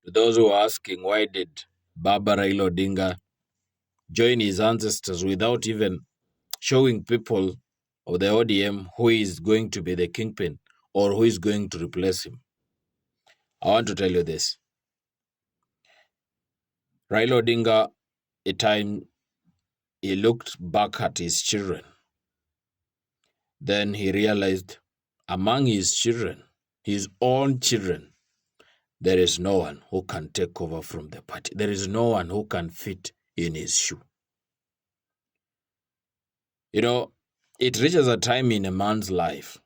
Those who are asking, why did Baba Raila Odinga join his ancestors without even showing people of the ODM who is going to be the kingpin or who is going to replace him? I want to tell you this. Raila Odinga, a time he looked back at his children. Then he realized among his children, his own children, there is no one who can take over from the party. There is no one who can fit in his shoe. You know, it reaches a time in a man's life.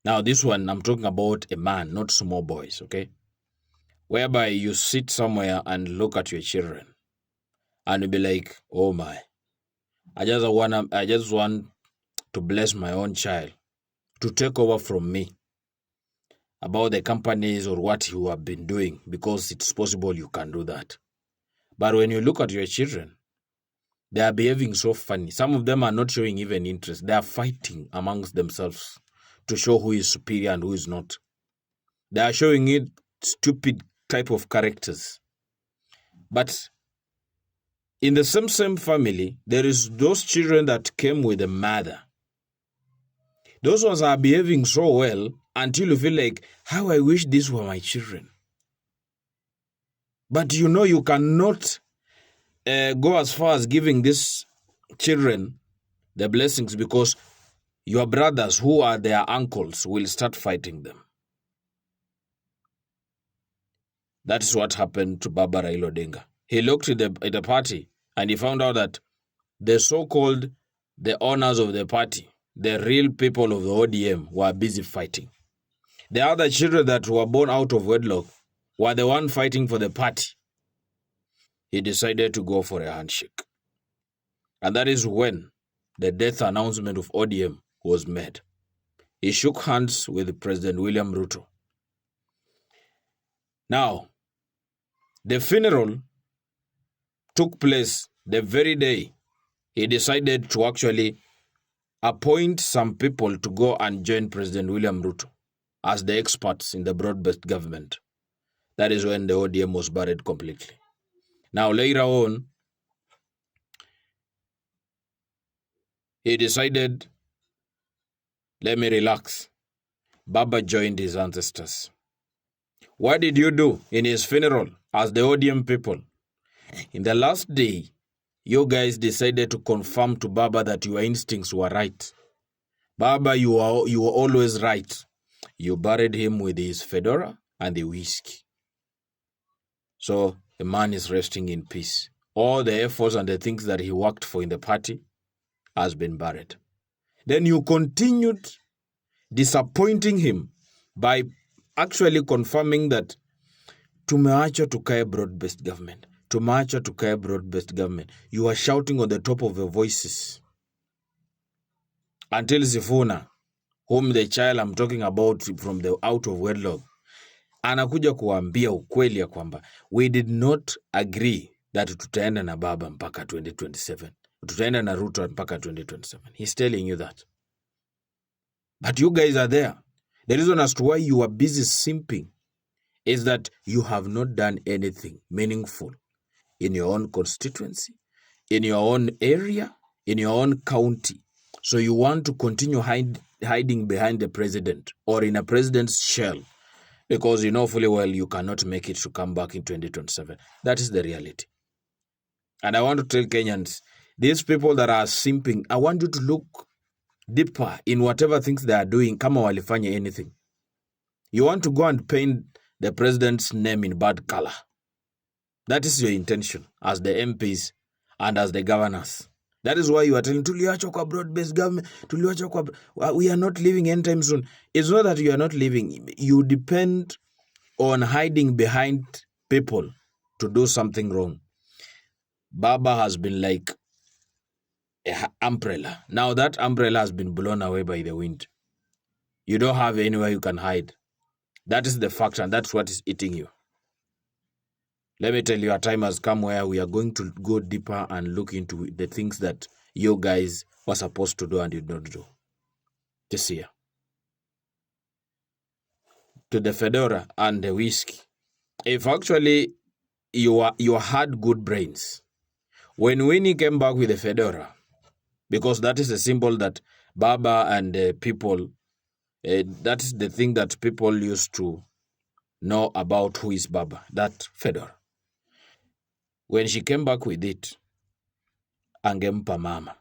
Now, this one, I'm talking about a man, not small boys, okay? Whereby you sit somewhere and look at your children and you be like, oh my, I just want to bless my own child to take over from me about the companies or what you have been doing, because it's possible you can do that. But when you look at your children, they are behaving so funny. Some of them are not showing even interest. They are fighting amongst themselves to show who is superior and who is not. They are showing it stupid type of characters. But in the same family, there is those children that came with a mother. Those ones are behaving so well until you feel like, how I wish these were my children. But you know you cannot go as far as giving these children the blessings, because your brothers who are their uncles will start fighting them. That is what happened to Baba Raila Odinga. He looked at the party and he found out that the so-called the owners of the party, the real people of the ODM, were busy fighting. The other children that were born out of wedlock were the one fighting for the party. He decided to go for a handshake. And that is when the death announcement of ODM was made. He shook hands with President William Ruto. Now, the funeral took place the very day he decided to actually appoint some people to go and join President William Ruto as the experts in the broad-based government. That is when the ODM was buried completely. Now, later on, he decided, let me relax. Baba joined his ancestors. What did you do in his funeral as the ODM people? In the last day, you guys decided to confirm to Baba that your instincts were right. Baba, you were always right. You buried him with his fedora and the whiskey. So the man is resting in peace. All the efforts and the things that he worked for in the party has been buried. Then you continued disappointing him by actually confirming that tumeacha tukae broad-based government. Tumeacha tukae broad-based government. You are shouting on the top of your voices. Until Sifuna, whom the child I'm talking about from the out of wedlock, anakuja kuambia ukweli ya kwamba we did not agree that tutaenda na Baba mpaka 2027. Tutaenda na Ruto mpaka 2027. He's telling you that. But you guys are there. The reason as to why you are busy simping is that you have not done anything meaningful in your own constituency, in your own area, in your own county. So you want to continue hiding behind the president or in a president's shell because you know fully well you cannot make it to come back in 2027. That is the reality. And I want to tell Kenyans, these people that are simping, I want you to look deeper in whatever things they are doing, kama walifanya anything. You want to go and paint the president's name in bad color. That is your intention as the MPs and as the governors. That is why you are telling, tuliacha kwa broad-based government, tuliacha kwa, we are not living anytime soon. It's not that you are not living. You depend on hiding behind people to do something wrong. Baba has been like an umbrella. Now that umbrella has been blown away by the wind. You don't have anywhere you can hide. That is the fact, and that's what is eating you. Let me tell you, a time has come where we are going to go deeper and look into the things that you guys were supposed to do and did not do this year. To the fedora and the whiskey, if actually you had good brains, when Winnie came back with the fedora, because that is a symbol that Baba and people, that is the thing that people used to know about who is Baba, that fedora. When she came back with it, angempa mama.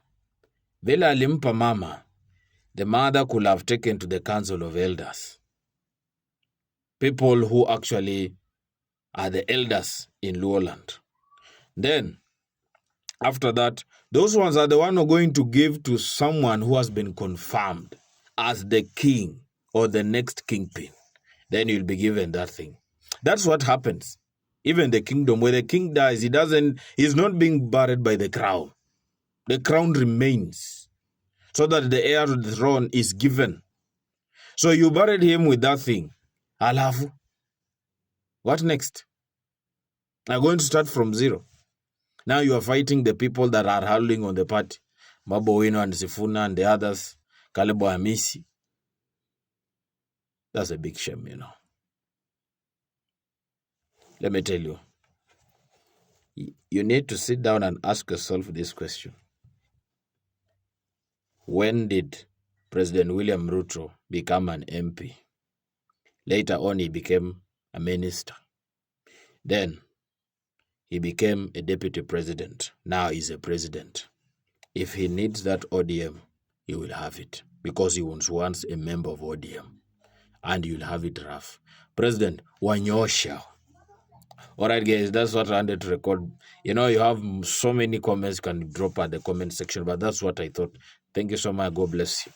Vile alimpa mama, the mother could have taken to the council of elders. People who actually are the elders in Luoland. Then, after that, those ones are the one who are going to give to someone who has been confirmed as the king or the next kingpin. Then you'll be given that thing. That's what happens. Even the kingdom, where the king dies, he's not being buried by the crown. The crown remains so that the heir to the throne is given. So you buried him with that thing. Alafu, what next? I'm going to start from zero. Now you are fighting the people that are holding on the party. Mabowino and Sifuna and the others, Kalebo Hamisi. That's a big shame, you know. Let me tell you. You need to sit down and ask yourself this question. When did President William Ruto become an MP? Later on, he became a minister. Then, he became a deputy president. Now he's a president. If he needs that ODM, he will have it because he was once a member of ODM. And you'll have it rough. President Wanyosha. All right, guys, that's what I wanted to record. You know, you have so many comments you can drop at the comment section, but that's what I thought. Thank you so much. God bless you.